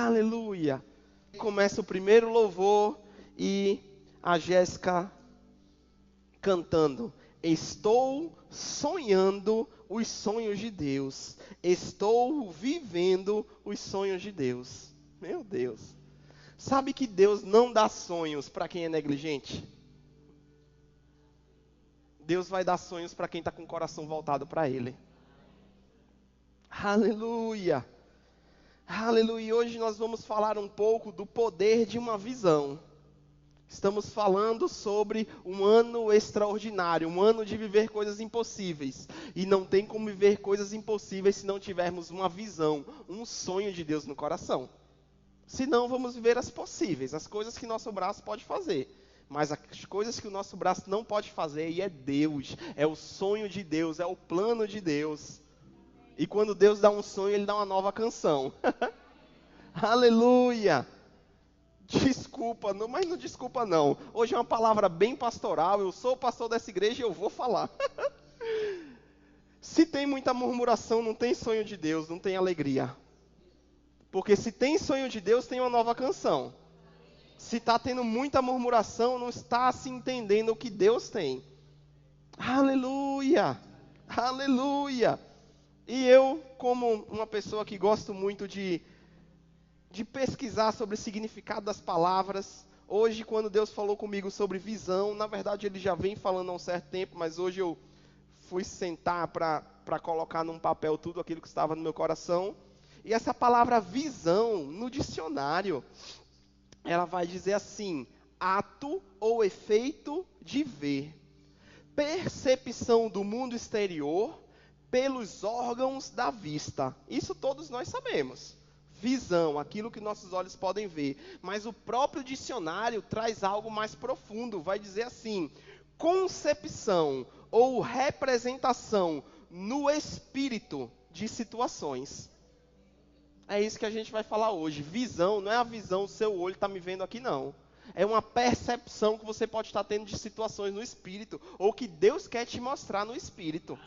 Aleluia. Começa o primeiro louvor e a Jéssica cantando. Estou sonhando os sonhos de Deus. Estou vivendo os sonhos de Deus. Meu Deus. Sabe que Deus não dá sonhos para quem é negligente? Deus vai dar sonhos para quem está com o coração voltado para Ele. Aleluia. Aleluia. Hoje nós vamos falar um pouco do poder de uma visão. Estamos falando sobre um ano extraordinário, um ano de viver coisas impossíveis. E não tem como viver coisas impossíveis se não tivermos uma visão, um sonho de Deus no coração. Senão vamos viver as possíveis, as coisas que nosso braço pode fazer. Mas as coisas que o nosso braço não pode fazer, e é Deus, é o sonho de Deus, é o plano de Deus. E quando Deus dá um sonho, Ele dá uma nova canção. Aleluia! Desculpa, não, mas não desculpa não. Hoje é uma palavra bem pastoral, eu sou o pastor dessa igreja e eu vou falar. Se tem muita murmuração, não tem sonho de Deus, não tem alegria. Porque se tem sonho de Deus, tem uma nova canção. Se está tendo muita murmuração, não está se entendendo o que Deus tem. Aleluia! Aleluia! E eu, como uma pessoa que gosto muito de pesquisar sobre o significado das palavras. Hoje, quando Deus falou comigo sobre visão, na verdade Ele já vem falando há um certo tempo, mas hoje eu fui sentar para colocar num papel tudo aquilo que estava no meu coração. E essa palavra visão, no dicionário, ela vai dizer assim: ato ou efeito de ver. Percepção do mundo exterior pelos órgãos da vista. Isso todos nós sabemos. Visão, aquilo que nossos olhos podem ver. Mas o próprio dicionário traz algo mais profundo. Vai dizer assim: concepção ou representação no espírito de situações. É isso que a gente vai falar hoje. Visão não é a visão, o seu olho está me vendo aqui, não. É uma percepção que você pode estar tendo de situações no espírito, ou que Deus quer te mostrar no espírito.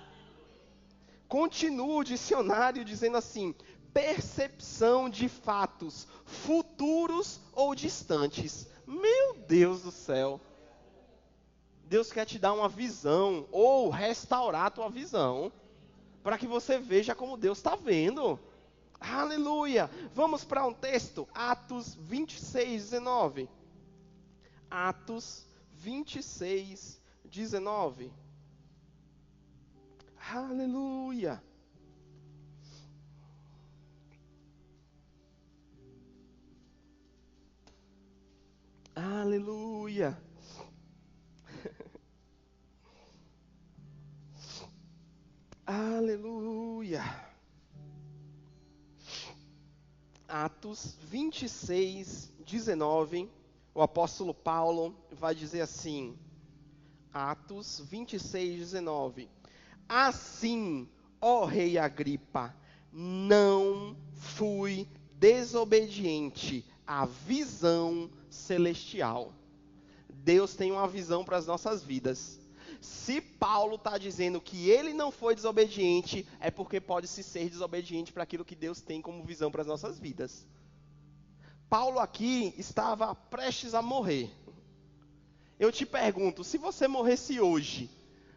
Continua o dicionário dizendo assim: percepção de fatos futuros ou distantes. Meu Deus do céu. Deus quer te dar uma visão, ou restaurar a tua visão, para que você veja como Deus está vendo. Aleluia. Vamos para um texto, Atos 26, 19. Atos 26, 19. Aleluia. Aleluia. Aleluia. Atos 26, 19. O apóstolo Paulo vai dizer assim. Atos 26, 19. Assim, ó rei Agripa, não fui desobediente à visão celestial. Deus tem uma visão para as nossas vidas. Se Paulo está dizendo que ele não foi desobediente, é porque pode-se ser desobediente para aquilo que Deus tem como visão para as nossas vidas. Paulo aqui estava prestes a morrer. Eu te pergunto, se você morresse hoje,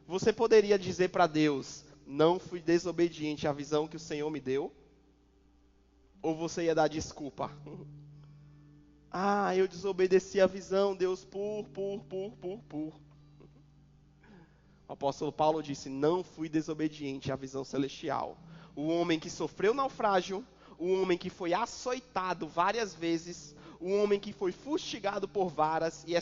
você poderia dizer para Deus: não fui desobediente à visão que o Senhor me deu? Ou você ia dar desculpa? Eu desobedeci a visão, Deus, por. O apóstolo Paulo disse: não fui desobediente à visão celestial. O homem que sofreu naufrágio, o homem que foi açoitado várias vezes, o homem que foi fustigado por varas, e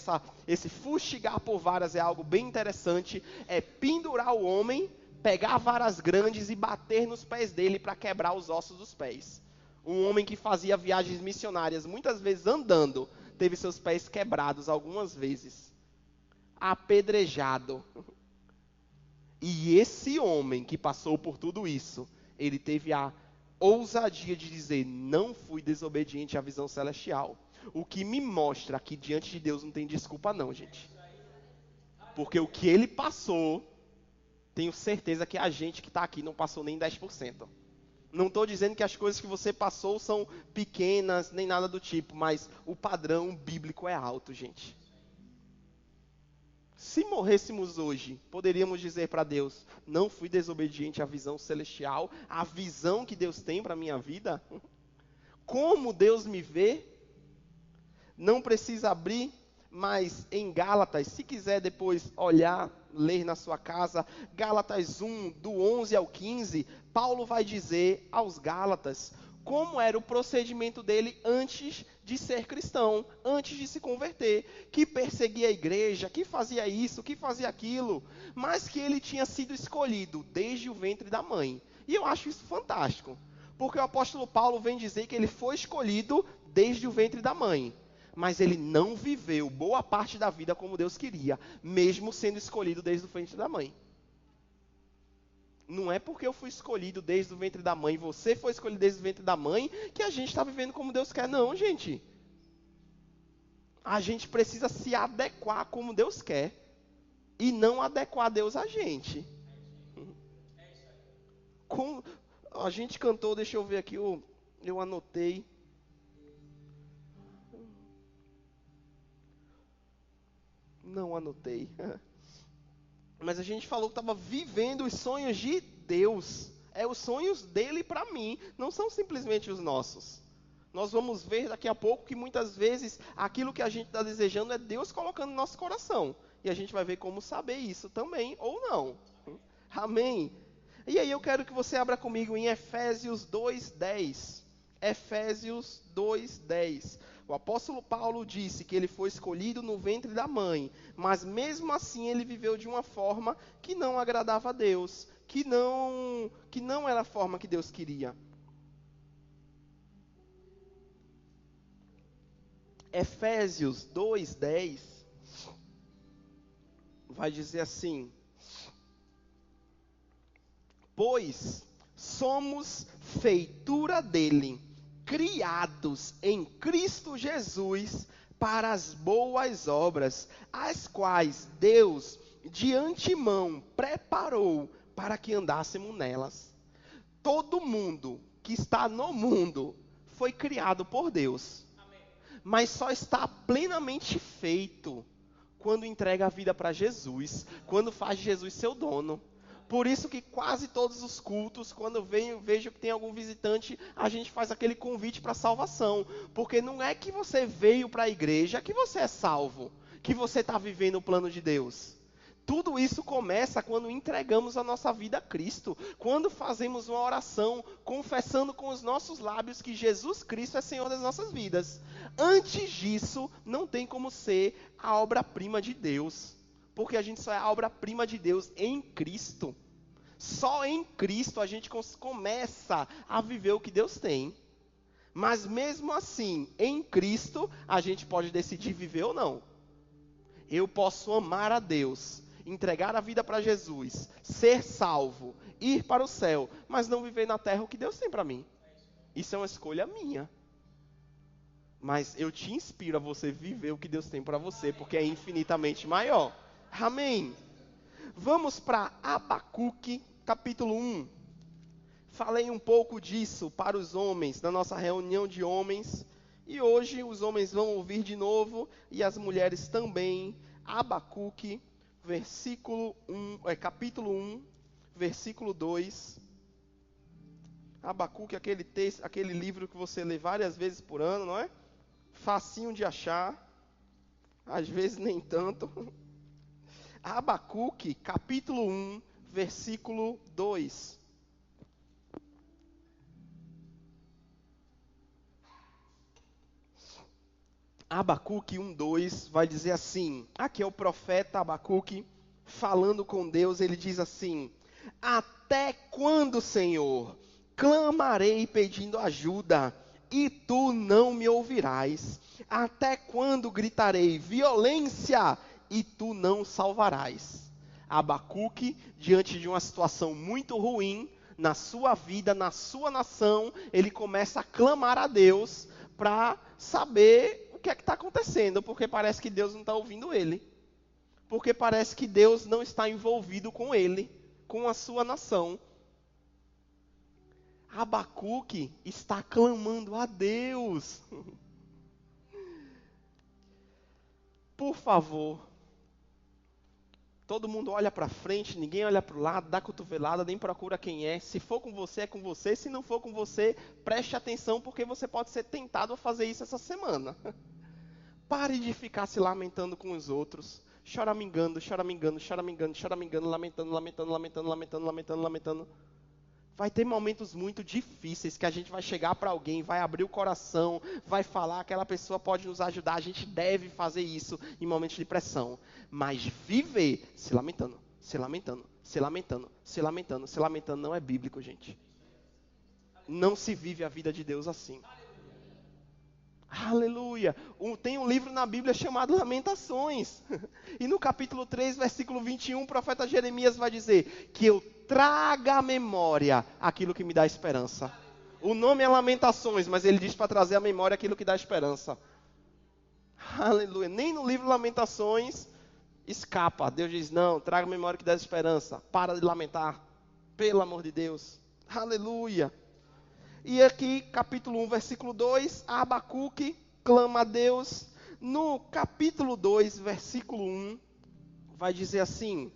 esse fustigar por varas é algo bem interessante, é pendurar o homem, pegar varas grandes e bater nos pés dele para quebrar os ossos dos pés. Um homem que fazia viagens missionárias, muitas vezes andando, teve seus pés quebrados algumas vezes. Apedrejado. E esse homem que passou por tudo isso, ele teve a ousadia de dizer: não fui desobediente à visão celestial. O que me mostra que diante de Deus não tem desculpa não, gente. Porque o que ele passou, tenho certeza que a gente que está aqui não passou nem 10%. Não estou dizendo que as coisas que você passou são pequenas, nem nada do tipo, mas o padrão bíblico é alto, gente. Se morrêssemos hoje, poderíamos dizer para Deus, não fui desobediente à visão celestial, à visão que Deus tem para a minha vida? Como Deus me vê? Não precisa abrir, mas em Gálatas, se quiser depois olhar, ler na sua casa, Gálatas 1, do 11 ao 15, Paulo vai dizer aos Gálatas como era o procedimento dele antes de ser cristão, antes de se converter, que perseguia a igreja, que fazia isso, que fazia aquilo, mas que ele tinha sido escolhido desde o ventre da mãe. E eu acho isso fantástico, porque o apóstolo Paulo vem dizer que ele foi escolhido desde o ventre da mãe. Mas ele não viveu boa parte da vida como Deus queria, mesmo sendo escolhido desde o ventre da mãe. Não é porque eu fui escolhido desde o ventre da mãe, você foi escolhido desde o ventre da mãe, que a gente está vivendo como Deus quer. Não, gente. A gente precisa se adequar como Deus quer, e não adequar Deus a gente. A gente cantou, deixa eu ver aqui, eu anotei. Não anotei. Mas a gente falou que estava vivendo os sonhos de Deus. É os sonhos dele para mim, não são simplesmente os nossos. Nós vamos ver daqui a pouco que muitas vezes aquilo que a gente está desejando é Deus colocando no nosso coração. E a gente vai ver como saber isso também ou não. Amém? E aí eu quero que você abra comigo em Efésios 2:10. Efésios 2:10. O apóstolo Paulo disse que ele foi escolhido no ventre da mãe, mas mesmo assim ele viveu de uma forma que não agradava a Deus, que não era a forma que Deus queria. Efésios 2:10 vai dizer assim: pois somos feitura dele, criados em Cristo Jesus para as boas obras, as quais Deus de antemão preparou para que andássemos nelas. Todo mundo que está no mundo foi criado por Deus, mas só está plenamente feito quando entrega a vida para Jesus, quando faz de Jesus seu dono. Por isso que quase todos os cultos, quando eu vejo que tem algum visitante, a gente faz aquele convite para salvação. Porque não é que você veio para a igreja que você é salvo, que você está vivendo o plano de Deus. Tudo isso começa quando entregamos a nossa vida a Cristo, quando fazemos uma oração, confessando com os nossos lábios que Jesus Cristo é Senhor das nossas vidas. Antes disso, não tem como ser a obra-prima de Deus. Porque a gente só é a obra-prima de Deus em Cristo. Só em Cristo a gente começa a viver o que Deus tem. Mas mesmo assim, em Cristo, a gente pode decidir viver ou não. Eu posso amar a Deus, entregar a vida para Jesus, ser salvo, ir para o céu, mas não viver na terra o que Deus tem para mim. Isso é uma escolha minha. Mas eu te inspiro a você viver o que Deus tem para você, porque é infinitamente maior. Amém. Vamos para Abacuque, capítulo 1. Falei um pouco disso para os homens, na nossa reunião de homens. E hoje os homens vão ouvir de novo, e as mulheres também. Abacuque, capítulo 1, versículo 2. Abacuque, aquele texto, aquele livro que você lê várias vezes por ano, não é? Facinho de achar. Às vezes nem tanto. Abacuque, capítulo 1, versículo 2. Abacuque 1:2 vai dizer assim, aqui é o profeta Abacuque falando com Deus, ele diz assim: até quando, Senhor, clamarei pedindo ajuda, e tu não me ouvirás? Até quando gritarei violência, e tu não salvarás? Abacuque, diante de uma situação muito ruim, na sua vida, na sua nação, ele começa a clamar a Deus para saber o que é que está acontecendo, porque parece que Deus não está ouvindo ele. Porque parece que Deus não está envolvido com ele, com a sua nação. Abacuque está clamando a Deus. Por favor, todo mundo olha para frente, ninguém olha para o lado, dá cotovelada, nem procura quem é. Se for com você, é com você. Se não for com você, preste atenção, porque você pode ser tentado a fazer isso essa semana. Pare de ficar se lamentando com os outros, choramingando, choramingando, choramingando, choramingando, lamentando, lamentando, lamentando, lamentando, lamentando, lamentando. Vai ter momentos muito difíceis que a gente vai chegar para alguém, vai abrir o coração, vai falar, aquela pessoa pode nos ajudar, a gente deve fazer isso em momentos de pressão. Mas viver se lamentando, se lamentando, se lamentando, se lamentando, se lamentando não é bíblico, gente. Não se vive a vida de Deus assim. Aleluia! Tem um livro na Bíblia chamado Lamentações. E no capítulo 3, versículo 21, o profeta Jeremias vai dizer que eu traga à memória aquilo que me dá esperança. O nome é Lamentações, mas ele diz para trazer à memória aquilo que dá esperança. Aleluia! Nem no livro Lamentações escapa. Deus diz, não, traga à memória que dá esperança. Para de lamentar. Pelo amor de Deus. Aleluia! E aqui, capítulo 1, versículo 2, Abacuque clama a Deus. No capítulo 2, versículo 1, vai dizer assim: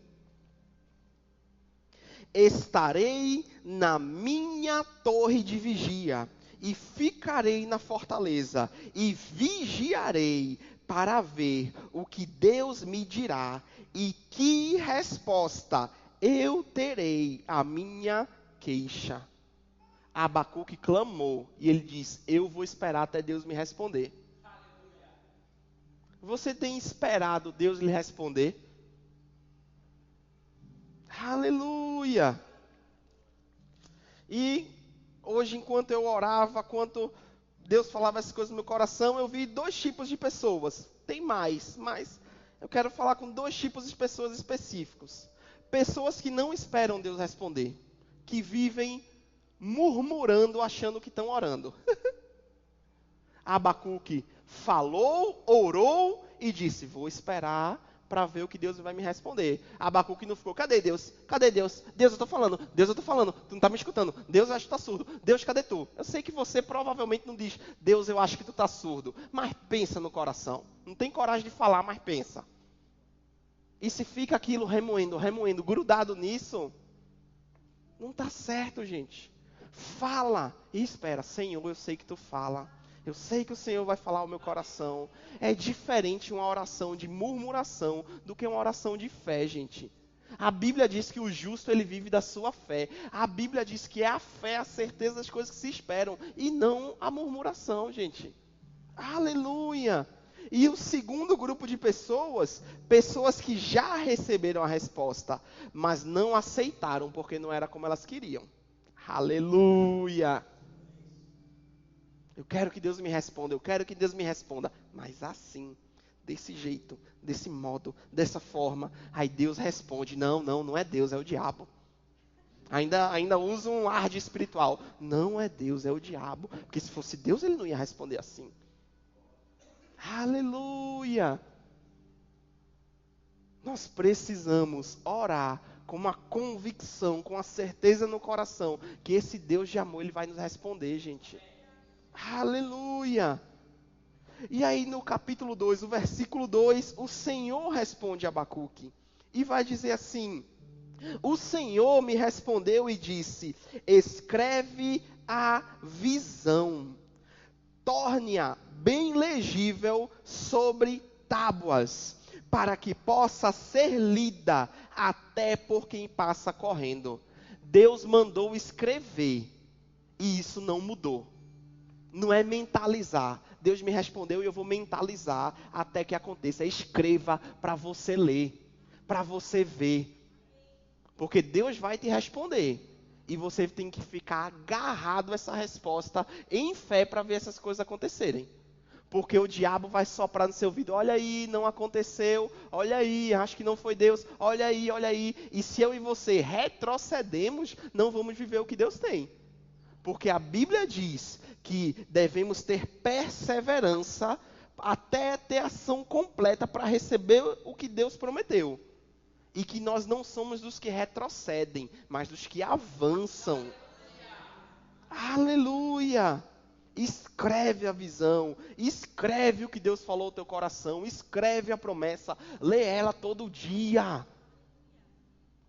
estarei na minha torre de vigia, e ficarei na fortaleza, e vigiarei para ver o que Deus me dirá, e que resposta eu terei à minha queixa. Abacuque clamou e ele diz, eu vou esperar até Deus me responder. Você tem esperado Deus lhe responder? Aleluia! E hoje, enquanto eu orava, enquanto Deus falava essas coisas no meu coração, eu vi 2 tipos de pessoas. Tem mais, mas eu quero falar com 2 tipos de pessoas específicos. Pessoas que não esperam Deus responder, que vivem murmurando, achando que estão orando. Abacuque falou, orou e disse, vou esperar para ver o que Deus vai me responder. Abacuque não ficou, cadê Deus? Cadê Deus? Deus, eu estou falando. Deus, eu estou falando. Tu não está me escutando. Deus, eu acho que tu está surdo. Deus, cadê tu? Eu sei que você provavelmente não diz, Deus, eu acho que tu está surdo. Mas pensa no coração. Não tem coragem de falar, mas pensa. E se fica aquilo remoendo, remoendo, grudado nisso, não está certo, gente. Fala e espera. Senhor, eu sei que tu fala. Eu sei que o Senhor vai falar ao meu coração. É diferente uma oração de murmuração do que uma oração de fé, gente. A Bíblia diz que o justo ele vive da sua fé. A Bíblia diz que é a fé, a certeza das coisas que se esperam. E não a murmuração, gente. Aleluia! E o segundo grupo de pessoas, pessoas que já receberam a resposta, mas não aceitaram porque não era como elas queriam. Aleluia! Eu quero que Deus me responda, eu quero que Deus me responda. Mas assim, desse jeito, desse modo, dessa forma. Aí Deus responde, não é Deus, é o diabo. Ainda usa um ar de espiritual. Não é Deus, é o diabo. Porque se fosse Deus, ele não ia responder assim. Aleluia! Nós precisamos orar com uma convicção, com a certeza no coração, que esse Deus de amor, ele vai nos responder, gente. Aleluia! E aí no capítulo 2, o versículo 2, o Senhor responde a Abacuque. E vai dizer assim, o Senhor me respondeu e disse, escreve a visão, torne-a bem legível sobre tábuas, para que possa ser lida até por quem passa correndo. Deus mandou escrever, e isso não mudou. Não é mentalizar. Deus me respondeu e eu vou mentalizar até que aconteça. Escreva para você ler, para você ver. Porque Deus vai te responder. E você tem que ficar agarrado a essa resposta em fé para ver essas coisas acontecerem. Porque o diabo vai soprar no seu ouvido. Olha aí, não aconteceu. Olha aí, acho que não foi Deus. Olha aí, olha aí. E se eu e você retrocedemos, não vamos viver o que Deus tem. Porque a Bíblia diz que devemos ter perseverança até ter ação completa para receber o que Deus prometeu. E que nós não somos dos que retrocedem, mas dos que avançam. Aleluia! Escreve a visão, escreve o que Deus falou no teu coração, escreve a promessa, lê ela todo dia.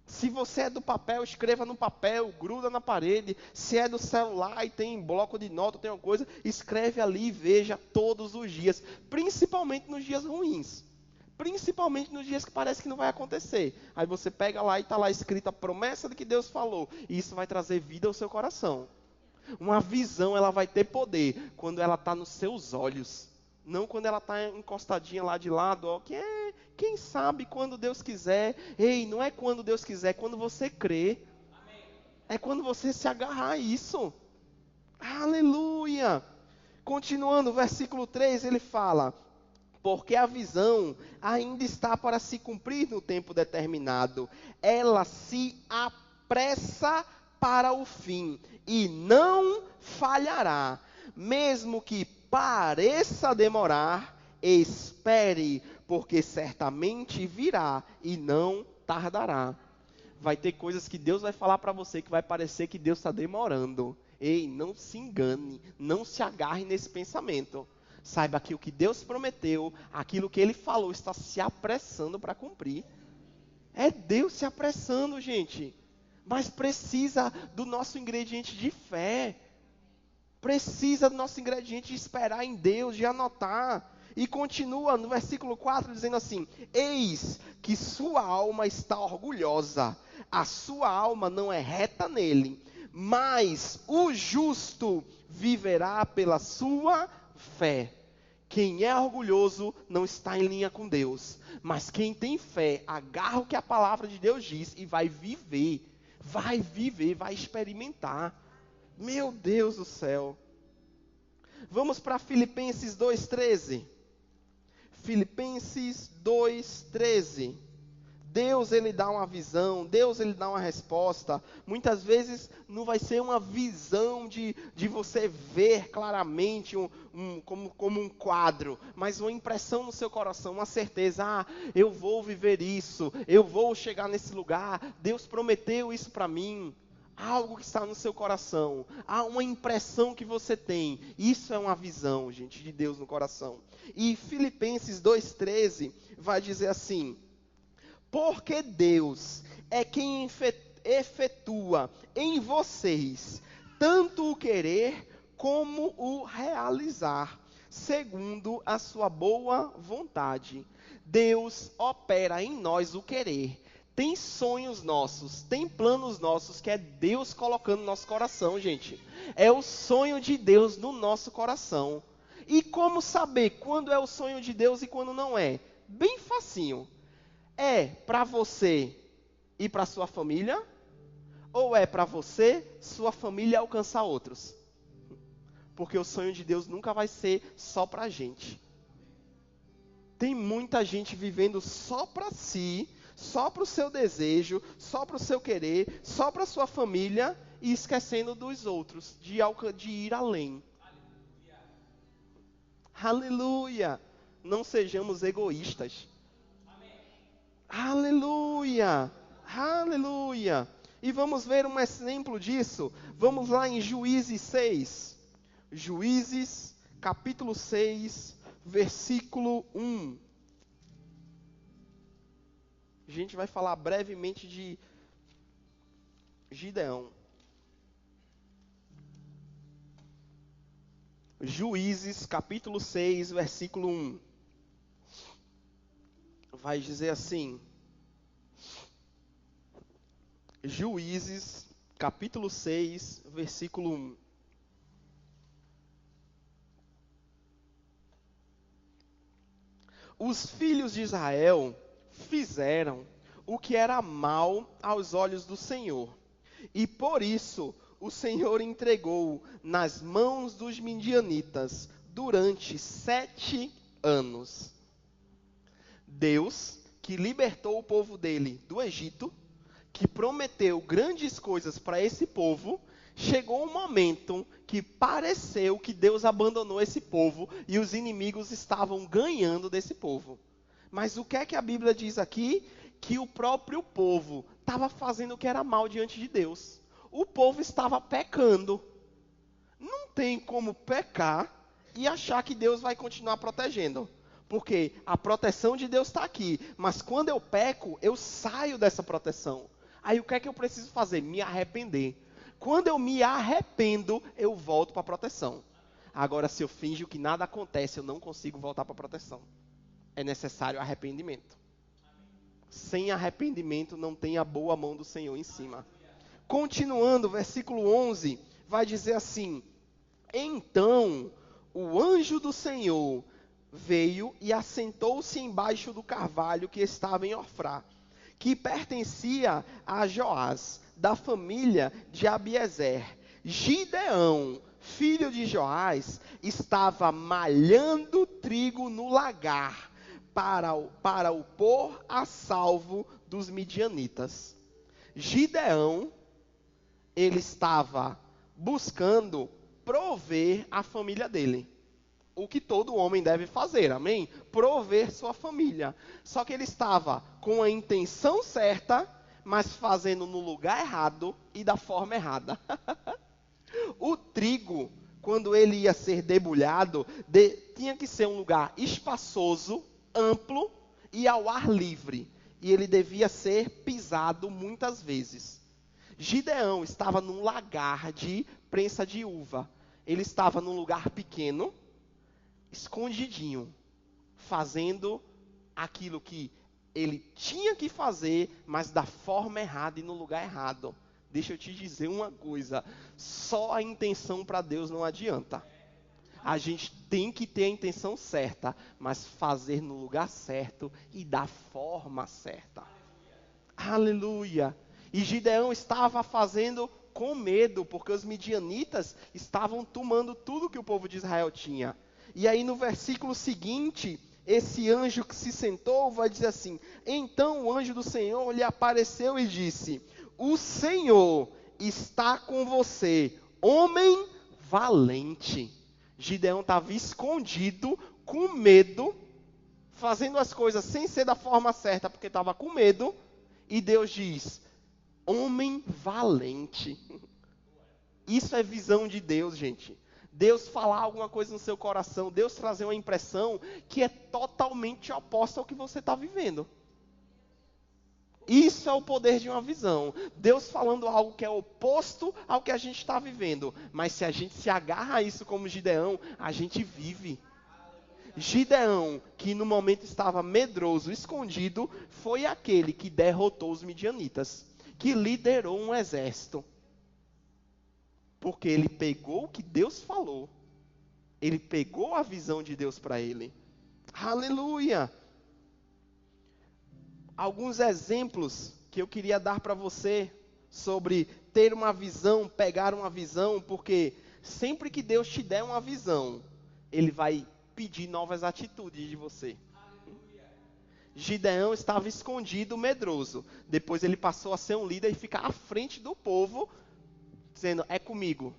Se você é do papel, escreva no papel, gruda na parede. Se é do celular e tem bloco de nota, tem alguma coisa, escreve ali e veja todos os dias. Principalmente nos dias ruins. Principalmente nos dias que parece que não vai acontecer. Aí você pega lá e está lá escrita a promessa de que Deus falou. E isso vai trazer vida ao seu coração. Uma visão, ela vai ter poder quando ela está nos seus olhos. Não quando ela está encostadinha lá de lado, ó, quem sabe quando Deus quiser. Ei, não é quando Deus quiser, é quando você crê. Amém. É quando você se agarrar a isso. Aleluia. Continuando, versículo 3, ele fala: porque a visão ainda está para se cumprir no tempo determinado. Ela se apressa para o fim e não falhará. Mesmo que pareça demorar, espere, porque certamente virá e não tardará. Vai ter coisas que Deus vai falar para você que vai parecer que Deus está demorando. Ei, não se engane, não se agarre nesse pensamento. Saiba que o que Deus prometeu, aquilo que Ele falou, está se apressando para cumprir. É Deus se apressando, gente. Mas precisa do nosso ingrediente de fé. Precisa do nosso ingrediente de esperar em Deus, de anotar. E continua no versículo 4 dizendo assim: eis que sua alma está orgulhosa, a sua alma não é reta nele, mas o justo viverá pela sua fé. Quem é orgulhoso não está em linha com Deus, mas quem tem fé, agarra o que a palavra de Deus diz e vai viver, vai experimentar. Meu Deus do céu. Vamos para Filipenses 2:13. Filipenses 2:13. Deus, Ele dá uma visão, Deus, Ele dá uma resposta. Muitas vezes não vai ser uma visão de você ver claramente como um quadro, mas uma impressão no seu coração, uma certeza: eu vou viver isso, eu vou chegar nesse lugar, Deus prometeu isso para mim. Algo que está no seu coração, há uma impressão que você tem. Isso é uma visão, gente, de Deus no coração. E Filipenses 2:13 vai dizer assim: porque Deus é quem efetua em vocês tanto o querer como o realizar, segundo a sua boa vontade. Deus opera em nós o querer. Tem sonhos nossos, tem planos nossos que é Deus colocando no nosso coração, gente. É o sonho de Deus no nosso coração. E como saber quando é o sonho de Deus e quando não é? Bem facinho. É para você e para sua família? Ou é para você, sua família alcançar outros? Porque o sonho de Deus nunca vai ser só para a gente. Tem muita gente vivendo só para si, só para o seu desejo, só para o seu querer, só para a sua família e esquecendo dos outros, de ir além. Aleluia! Não sejamos egoístas. Aleluia! Aleluia! E vamos ver um exemplo disso. Vamos lá em Juízes 6. Juízes, capítulo 6, versículo 1. A gente vai falar brevemente de Gideão. Juízes, capítulo 6, versículo 1. Vai dizer assim. Juízes, capítulo 6, versículo 1. Os filhos de Israel fizeram o que era mal aos olhos do Senhor, e por isso o Senhor entregou nas mãos dos midianitas durante 7 anos. Deus, que libertou o povo dele do Egito, que prometeu grandes coisas para esse povo, chegou um momento que pareceu que Deus abandonou esse povo e os inimigos estavam ganhando desse povo. Mas o que é que a Bíblia diz aqui? Que o próprio povo estava fazendo o que era mal diante de Deus. O povo estava pecando. não tem como pecar e achar que Deus vai continuar protegendo. Porque a proteção de Deus está aqui. Mas quando eu peco, eu saio dessa proteção. Aí o que é que eu preciso fazer? Me arrepender. Quando eu me arrependo, eu volto para a proteção. Agora, se eu finjo que nada acontece, eu não consigo voltar para a proteção. É necessário arrependimento. Sem arrependimento, não tem a boa mão do Senhor em cima. Continuando, versículo 11, vai dizer assim: Então o anjo do Senhor veio e assentou-se embaixo do carvalho que estava em Ofrá, que pertencia a Joás, da família de Abiezer. Gideão, filho de Joás, estava malhando trigo no lagar para o pôr a salvo dos midianitas. Gideão, ele estava buscando prover a família dele. O que todo homem deve fazer, amém? Prover sua família. Só que ele estava com a intenção certa, mas fazendo no lugar errado e da forma errada. O trigo, quando ele ia ser debulhado, tinha que ser um lugar espaçoso, amplo e ao ar livre. E ele devia ser pisado muitas vezes. Gideão estava num lagar de prensa de uva. Ele estava num lugar pequeno, escondidinho, fazendo aquilo que ele tinha que fazer, mas da forma errada e no lugar errado. Deixa eu te dizer uma coisa, só a intenção para Deus não adianta. A gente tem que ter a intenção certa, mas fazer no lugar certo e da forma certa. Aleluia! E Gideão estava fazendo com medo, porque os midianitas estavam tomando tudo que o povo de Israel tinha. E aí no versículo seguinte, esse anjo que se sentou vai dizer assim: Então o anjo do Senhor lhe apareceu e disse: O Senhor está com você, homem valente. Gideão estava escondido, com medo, fazendo as coisas sem ser da forma certa, porque estava com medo. E Deus diz: homem valente. Isso é visão de Deus, gente. Deus falar alguma coisa no seu coração, Deus trazer uma impressão que é totalmente oposta ao que você está vivendo. Isso é o poder de uma visão. Deus falando algo que é oposto ao que a gente está vivendo. Mas se a gente se agarra a isso como Gideão, a gente vive. Gideão, que no momento estava medroso, escondido, foi aquele que derrotou os midianitas, que liderou um exército. Porque ele pegou o que Deus falou. Ele pegou a visão de Deus para ele. Aleluia! Alguns exemplos que eu queria dar para você sobre ter uma visão, pegar uma visão, porque sempre que Deus te der uma visão, Ele vai pedir novas atitudes de você. Gideão estava escondido, medroso. Depois ele passou a ser um líder e ficar à frente do povo, dizendo: é comigo.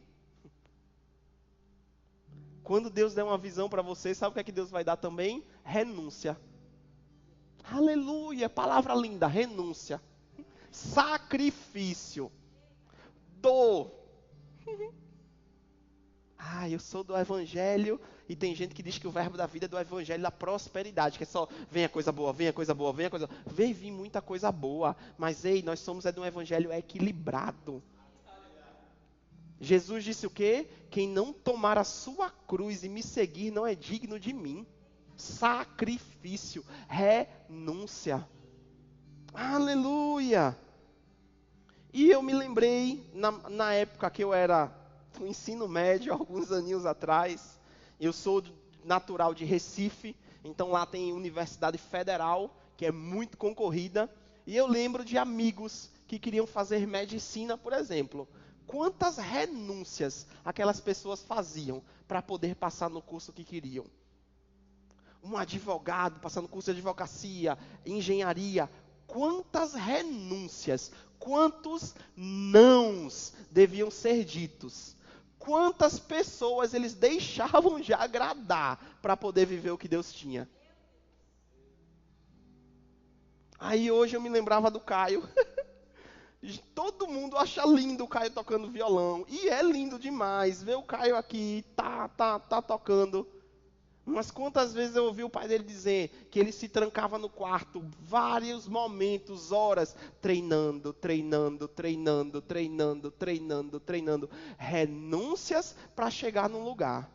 Quando Deus der uma visão para você, sabe o que é que Deus vai dar também? Renúncia. Aleluia, palavra linda, renúncia. Sacrifício. Dor. Eu sou do evangelho, e tem gente que diz que o verbo da vida é do evangelho da prosperidade, que é só, venha coisa boa, venha coisa boa, venha coisa boa. Vem vir muita coisa boa, mas ei, nós somos de um evangelho equilibrado. Jesus disse o quê? Quem não tomar a sua cruz e me seguir não é digno de mim. Sacrifício, renúncia. Aleluia! E eu me lembrei, na época que eu era no ensino médio, alguns aninhos atrás, eu sou natural de Recife, então lá tem Universidade Federal, que é muito concorrida, e eu lembro de amigos que queriam fazer medicina, por exemplo. Quantas renúncias aquelas pessoas faziam para poder passar no curso que queriam? Um advogado passando no curso de advocacia, engenharia. Quantas renúncias, quantos nãos deviam ser ditos? Quantas pessoas eles deixavam de agradar para poder viver o que Deus tinha? Aí hoje eu me lembrava do Caio. Todo mundo acha lindo o Caio tocando violão. E é lindo demais ver o Caio aqui, tá tocando. Mas quantas vezes eu ouvi o pai dele dizer que ele se trancava no quarto, vários momentos, horas, treinando, renúncias para chegar num lugar.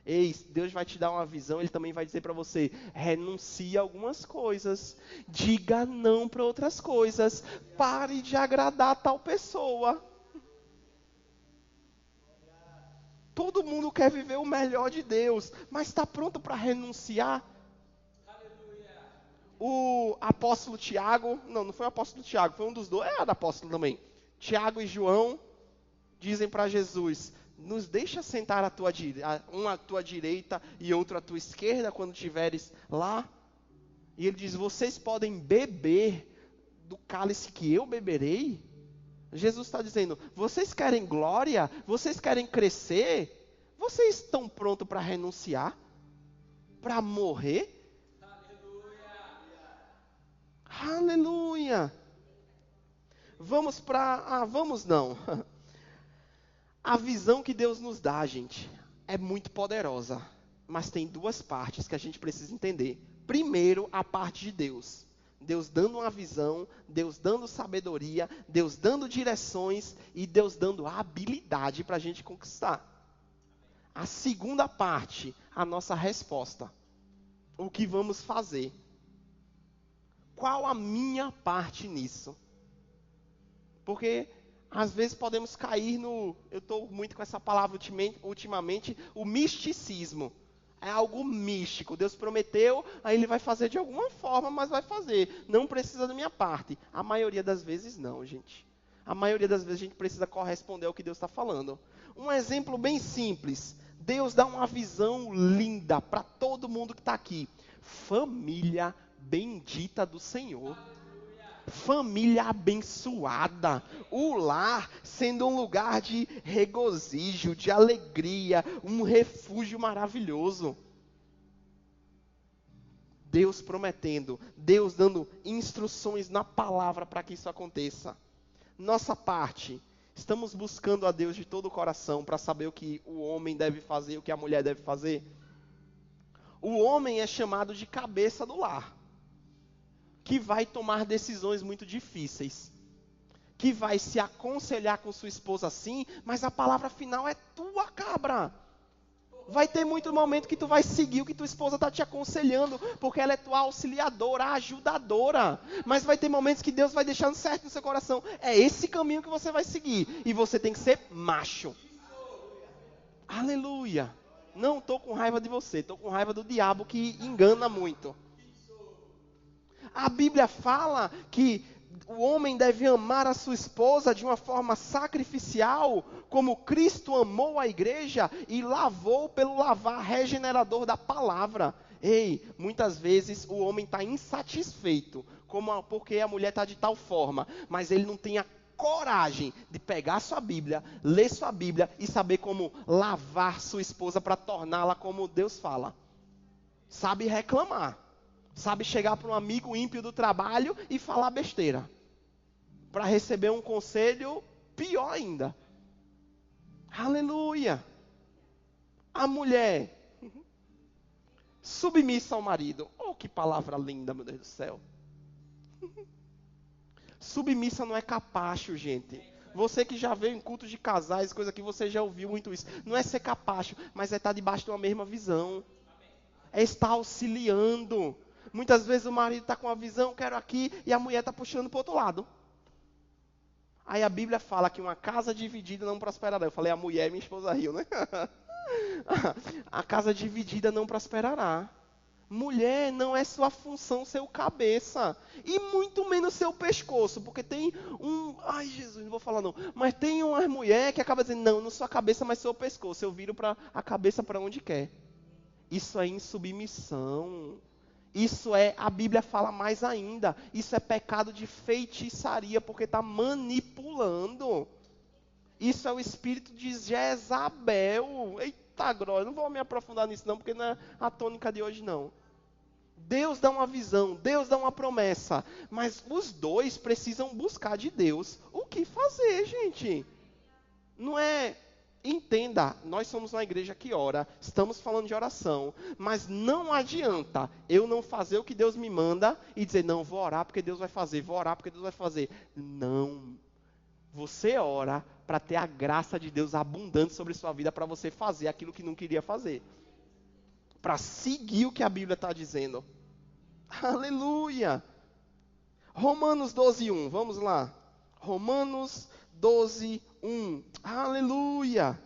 Eis, Deus vai te dar uma visão, Ele também vai dizer para você, renuncie a algumas coisas, diga não para outras coisas, pare de agradar tal pessoa. Todo mundo quer viver o melhor de Deus, mas está pronto para renunciar? O apóstolo Tiago, não foi o apóstolo Tiago, foi um dos dois, era apóstolo também. Tiago e João dizem para Jesus, nos deixa sentar um à tua direita e outro à tua esquerda quando estiveres lá. E ele diz, vocês podem beber do cálice que eu beberei? Jesus está dizendo, vocês querem glória? Vocês querem crescer? Vocês estão prontos para renunciar? Para morrer? Aleluia! Vamos não. A visão que Deus nos dá, gente, é muito poderosa. Mas tem duas partes que a gente precisa entender. Primeiro, a parte de Deus. Deus dando uma visão, Deus dando sabedoria, Deus dando direções e Deus dando a habilidade para a gente conquistar. A segunda parte, a nossa resposta. O que vamos fazer? Qual a minha parte nisso? Porque às vezes podemos cair eu estou muito com essa palavra ultimamente, o misticismo. É algo místico. Deus prometeu, aí Ele vai fazer de alguma forma, mas vai fazer. Não precisa da minha parte. A maioria das vezes não, gente. A maioria das vezes a gente precisa corresponder ao que Deus está falando. Um exemplo bem simples. Deus dá uma visão linda para todo mundo que está aqui. Família bendita do Senhor. Família abençoada, o lar sendo um lugar de regozijo, de alegria, um refúgio maravilhoso. Deus prometendo, Deus dando instruções na palavra para que isso aconteça. Nossa parte, estamos buscando a Deus de todo o coração para saber o que o homem deve fazer, o que a mulher deve fazer. O homem é chamado de cabeça do lar, que vai tomar decisões muito difíceis, que vai se aconselhar com sua esposa sim, mas a palavra final é tua, cabra. Vai ter muito momento que tu vai seguir o que tua esposa está te aconselhando, porque ela é tua auxiliadora, ajudadora. Mas vai ter momentos que Deus vai deixando certo no seu coração. É esse caminho que você vai seguir, e você tem que ser macho. Aleluia. Não estou com raiva de você, estou com raiva do diabo que engana muito. A Bíblia fala que o homem deve amar a sua esposa de uma forma sacrificial, como Cristo amou a igreja e lavou pelo lavar regenerador da palavra. Ei, muitas vezes o homem está insatisfeito, porque a mulher está de tal forma, mas ele não tem a coragem de pegar sua Bíblia, ler sua Bíblia e saber como lavar sua esposa para torná-la como Deus fala. Sabe reclamar. Sabe chegar para um amigo ímpio do trabalho e falar besteira. Para receber um conselho pior ainda. Aleluia. A mulher submissa ao marido. Oh, que palavra linda, meu Deus do céu. Submissa não é capacho, gente. Você que já veio em cultos de casais, coisa que você já ouviu muito isso. Não é ser capacho, mas é estar debaixo de uma mesma visão. É estar auxiliando. Muitas vezes o marido está com uma visão, quero aqui, e a mulher está puxando para o outro lado. Aí a Bíblia fala que uma casa dividida não prosperará. Eu falei a mulher, minha esposa riu, né? A casa dividida não prosperará. Mulher não é sua função ser o cabeça. E muito menos ser o pescoço. Porque tem ai Jesus, não vou falar não. Mas tem uma mulher que acaba dizendo, não sou a cabeça, mas sou o pescoço. Eu viro a cabeça para onde quer. Isso é insubmissão. Isso a Bíblia fala mais ainda, isso é pecado de feitiçaria, porque está manipulando. Isso é o espírito de Jezabel. Eita glória, não vou me aprofundar nisso não, porque não é a tônica de hoje não. Deus dá uma visão, Deus dá uma promessa, mas os dois precisam buscar de Deus o que fazer, gente. Não é... Entenda, nós somos uma igreja que ora, estamos falando de oração, mas não adianta eu não fazer o que Deus me manda e dizer, não, vou orar porque Deus vai fazer, vou orar porque Deus vai fazer. Não. Você ora para ter a graça de Deus abundante sobre sua vida, para você fazer aquilo que não queria fazer. Para seguir o que a Bíblia está dizendo. Aleluia! Romanos 12:1, vamos lá. Romanos 12:1. Aleluia!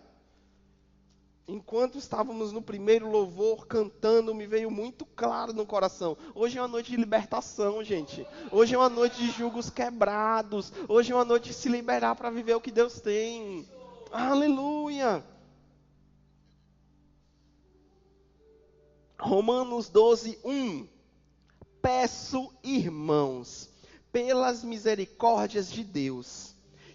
Enquanto estávamos no primeiro louvor cantando, me veio muito claro no coração. Hoje é uma noite de libertação, gente. Hoje é uma noite de julgos quebrados. Hoje é uma noite de se liberar para viver o que Deus tem. Aleluia! Romanos 12:1. Peço, irmãos, pelas misericórdias de Deus,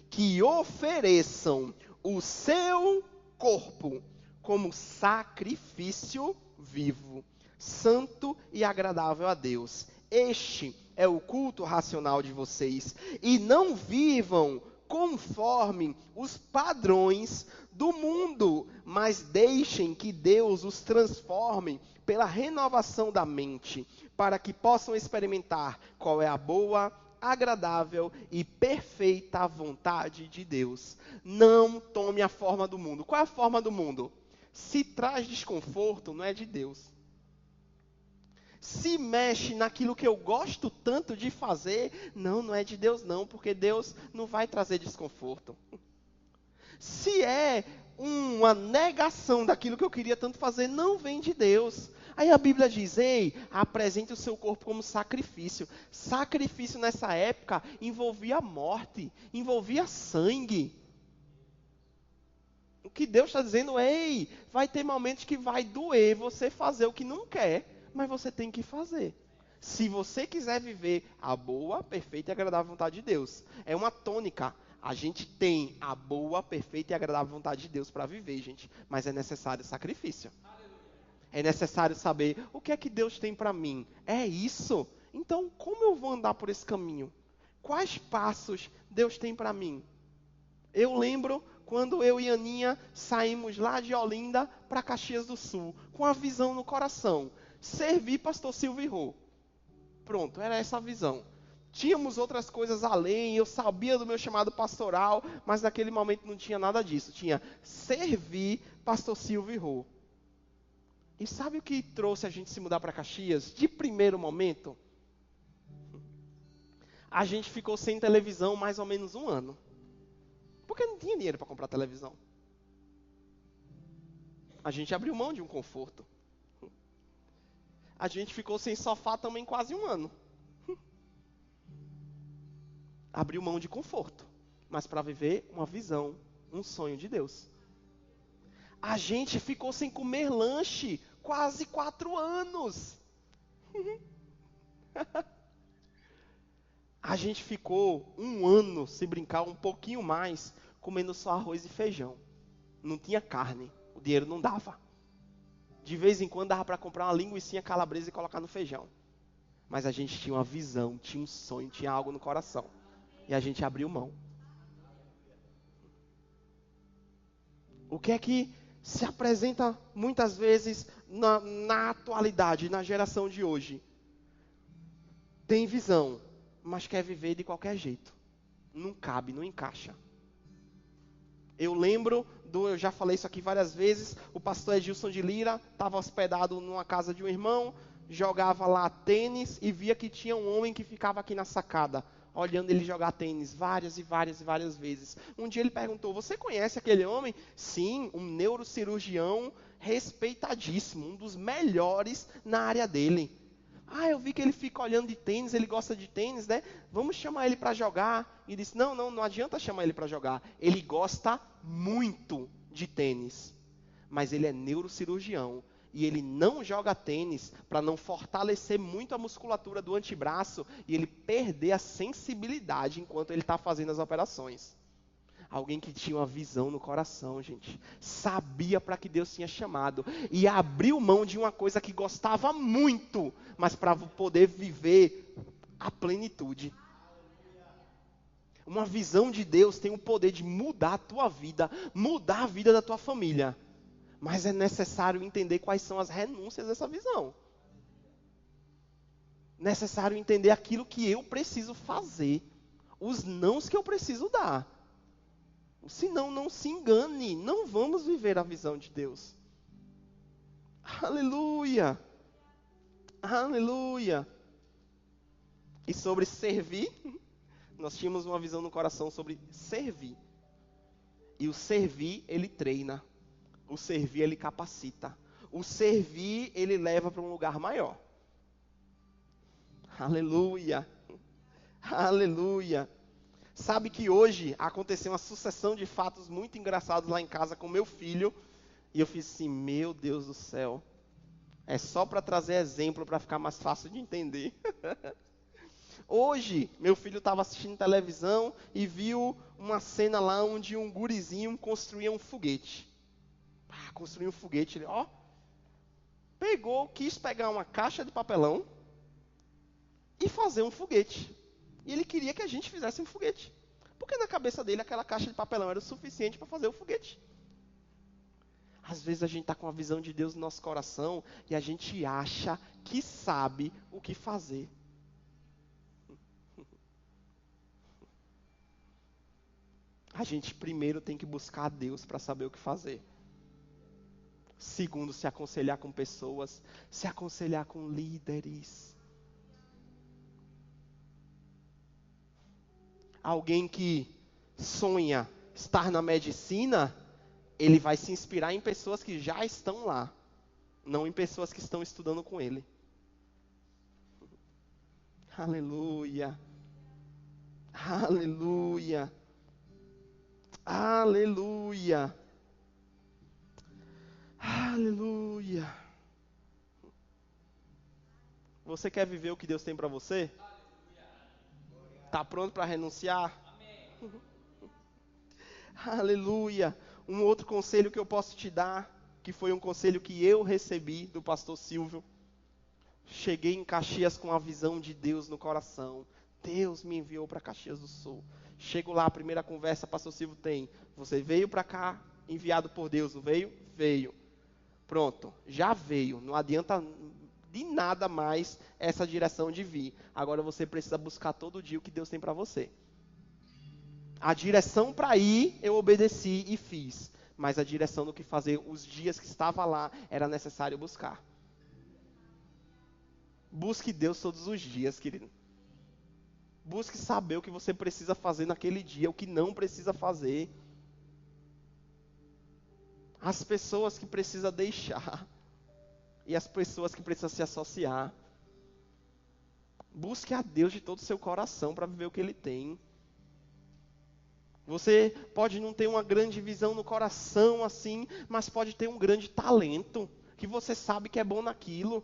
que ofereçam o seu corpo como sacrifício vivo, santo e agradável a Deus. Este é o culto racional de vocês. E não vivam conforme os padrões do mundo, mas deixem que Deus os transforme pela renovação da mente, para que possam experimentar qual é a boa, agradável e perfeita vontade de Deus. Não tome a forma do mundo. Qual é a forma do mundo? Se traz desconforto, não é de Deus. Se mexe naquilo que eu gosto tanto de fazer, não é de Deus não, porque Deus não vai trazer desconforto. Se é uma negação daquilo que eu queria tanto fazer, não vem de Deus. Aí a Bíblia diz, ei, apresente o seu corpo como sacrifício. Sacrifício nessa época envolvia morte, envolvia sangue. O que Deus está dizendo, ei, vai ter momentos que vai doer você fazer o que não quer, mas você tem que fazer. Se você quiser viver a boa, perfeita e agradável vontade de Deus. É uma tônica. A gente tem a boa, perfeita e agradável vontade de Deus para viver, gente. Mas é necessário sacrifício. É necessário saber o que é que Deus tem para mim. É isso? Então, como eu vou andar por esse caminho? Quais passos Deus tem para mim? Eu lembro quando eu e Aninha saímos lá de Olinda para Caxias do Sul, com a visão no coração. Servir pastor Silvio Rô. Pronto, era essa a visão. Tínhamos outras coisas além, eu sabia do meu chamado pastoral, mas naquele momento não tinha nada disso. Tinha servir pastor Silvio Rô. E sabe o que trouxe a gente se mudar para Caxias? De primeiro momento, a gente ficou sem televisão mais ou menos 1 ano. Porque não tinha dinheiro para comprar televisão. A gente abriu mão de um conforto. A gente ficou sem sofá também quase 1 ano. Abriu mão de conforto, mas para viver uma visão, um sonho de Deus. A gente ficou sem comer lanche quase 4 anos. A gente ficou 1 ano, se brincar, um pouquinho mais, comendo só arroz e feijão. Não tinha carne, o dinheiro não dava. De vez em quando dava para comprar uma linguicinha calabresa e colocar no feijão. Mas a gente tinha uma visão, tinha um sonho, tinha algo no coração. E a gente abriu mão. O que é que se apresenta muitas vezes na atualidade, na geração de hoje? Tem visão, mas quer viver de qualquer jeito. Não cabe, não encaixa. Eu lembro, eu já falei isso aqui várias vezes, o pastor Edilson de Lira estava hospedado numa casa de um irmão, jogava lá tênis e via que tinha um homem que ficava aqui na sacada, olhando ele jogar tênis várias e várias e várias vezes. Um dia ele perguntou, você conhece aquele homem? Sim, um neurocirurgião respeitadíssimo, um dos melhores na área dele. Ah, eu vi que ele fica olhando de tênis, ele gosta de tênis, né? Vamos chamar ele para jogar. E disse, não adianta chamar ele para jogar. Ele gosta muito de tênis, mas ele é neurocirurgião. E ele não joga tênis para não fortalecer muito a musculatura do antebraço e ele perder a sensibilidade enquanto ele está fazendo as operações. Alguém que tinha uma visão no coração, gente. Sabia para que Deus tinha chamado. E abriu mão de uma coisa que gostava muito, mas para poder viver a plenitude. Uma visão de Deus tem o poder de mudar a tua vida, mudar a vida da tua família. Mas é necessário entender quais são as renúncias dessa visão. Necessário entender aquilo que eu preciso fazer. Os nãos que eu preciso dar. Senão, não se engane, não vamos viver a visão de Deus. Aleluia! Aleluia! E sobre servir, nós tínhamos uma visão no coração sobre servir. E o servir, ele treina. O servir, ele capacita. O servir, ele leva para um lugar maior. Aleluia! Aleluia! Sabe que hoje aconteceu uma sucessão de fatos muito engraçados lá em casa com meu filho. E eu fiz assim, meu Deus do céu. É só para trazer exemplo, para ficar mais fácil de entender. Hoje, meu filho estava assistindo televisão e viu uma cena lá onde um gurizinho construía um foguete. Construiu um foguete. Ele, quis pegar uma caixa de papelão e fazer um foguete. E ele queria que a gente fizesse um foguete. Porque na cabeça dele aquela caixa de papelão era o suficiente para fazer o foguete. Às vezes a gente está com a visão de Deus no nosso coração e a gente acha que sabe o que fazer. A gente primeiro tem que buscar a Deus para saber o que fazer. Segundo, se aconselhar com pessoas, se aconselhar com líderes. Alguém que sonha estar na medicina, ele vai se inspirar em pessoas que já estão lá, não em pessoas que estão estudando com ele. Aleluia. Aleluia. Aleluia. Aleluia. Você quer viver o que Deus tem para você? Está pronto para renunciar? Amém. Aleluia. Um outro conselho que eu posso te dar, que foi um conselho que eu recebi do pastor Silvio. Cheguei em Caxias com a visão de Deus no coração. Deus me enviou para Caxias do Sul. Chego lá, a primeira conversa, pastor Silvio tem. Você veio para cá enviado por Deus, não veio? Veio. Pronto, já veio. Não adianta de nada mais essa direção de vir. Agora você precisa buscar todo dia o que Deus tem para você. A direção para ir, eu obedeci e fiz. Mas a direção do que fazer, os dias que estava lá, era necessário buscar. Busque Deus todos os dias, querido. Busque saber o que você precisa fazer naquele dia, o que não precisa fazer. As pessoas que precisa deixar. E as pessoas que precisam se associar. Busque a Deus de todo o seu coração para viver o que Ele tem. Você pode não ter uma grande visão no coração assim, mas pode ter um grande talento, que você sabe que é bom naquilo.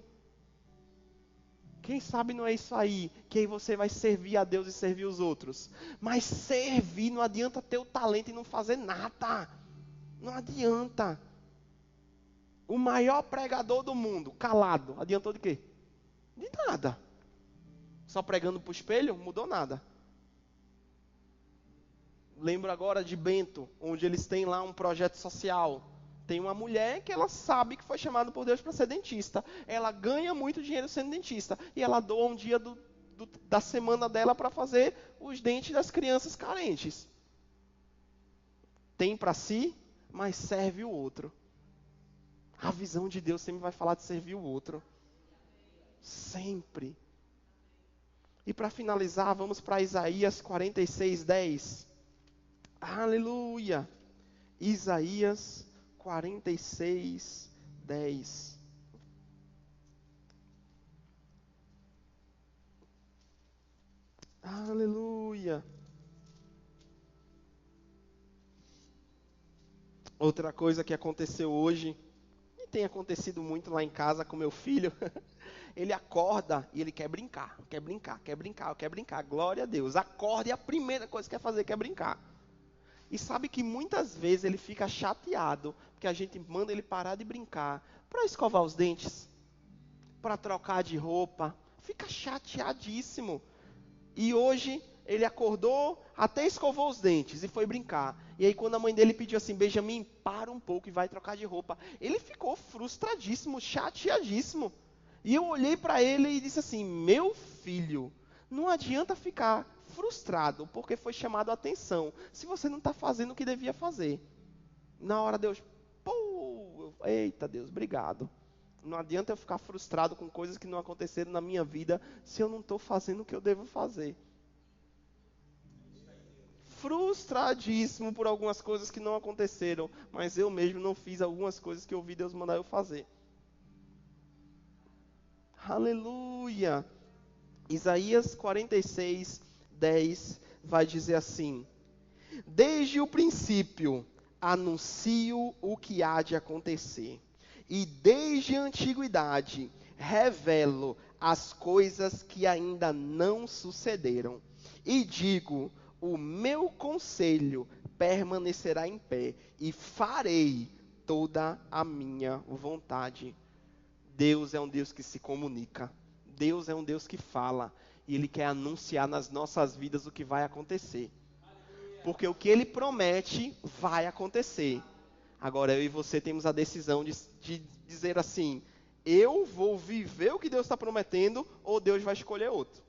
Quem sabe não é isso aí, que aí você vai servir a Deus e servir os outros. Mas servir não adianta ter o talento e não fazer nada. Não adianta. O maior pregador do mundo, calado, adiantou de quê? De nada. Só pregando para o espelho, mudou nada. Lembro agora de Bento, onde eles têm lá um projeto social. Tem uma mulher que ela sabe que foi chamada por Deus para ser dentista. Ela ganha muito dinheiro sendo dentista. E ela doa um dia da semana dela para fazer os dentes das crianças carentes. Tem para si, mas serve o outro. A visão de Deus sempre vai falar de servir o outro. Sempre. E para finalizar, vamos para Isaías 46:10. Aleluia. Isaías 46:10. Aleluia. Outra coisa que aconteceu hoje, e tem acontecido muito lá em casa com meu filho, ele acorda e ele quer brincar, quer brincar, quer brincar, quer brincar. Glória a Deus. Acorda e a primeira coisa que quer fazer é brincar. E sabe que muitas vezes ele fica chateado, porque a gente manda ele parar de brincar, para escovar os dentes, para trocar de roupa. Fica chateadíssimo. E hoje ele acordou, até escovou os dentes e foi brincar. E aí quando a mãe dele pediu assim, Benjamin, para um pouco e vai trocar de roupa. Ele ficou frustradíssimo, chateadíssimo. E eu olhei para ele e disse assim, meu filho, não adianta ficar frustrado, porque foi chamado a atenção, se você não está fazendo o que devia fazer. Na hora Deus, eita Deus, obrigado. Não adianta eu ficar frustrado com coisas que não aconteceram na minha vida, se eu não estou fazendo o que eu devo fazer. Frustradíssimo por algumas coisas que não aconteceram, mas eu mesmo não fiz algumas coisas que eu ouvi Deus mandar eu fazer. Aleluia! Isaías 46, 10 vai dizer assim: desde o princípio anuncio o que há de acontecer, e desde a antiguidade revelo as coisas que ainda não sucederam, e digo, o meu conselho permanecerá em pé, e farei toda a minha vontade. Deus é um Deus que se comunica. Deus é um Deus que fala. E Ele quer anunciar nas nossas vidas o que vai acontecer. Porque o que Ele promete vai acontecer. Agora eu e você temos a decisão de dizer assim, eu vou viver o que Deus está prometendo, ou Deus vai escolher outro.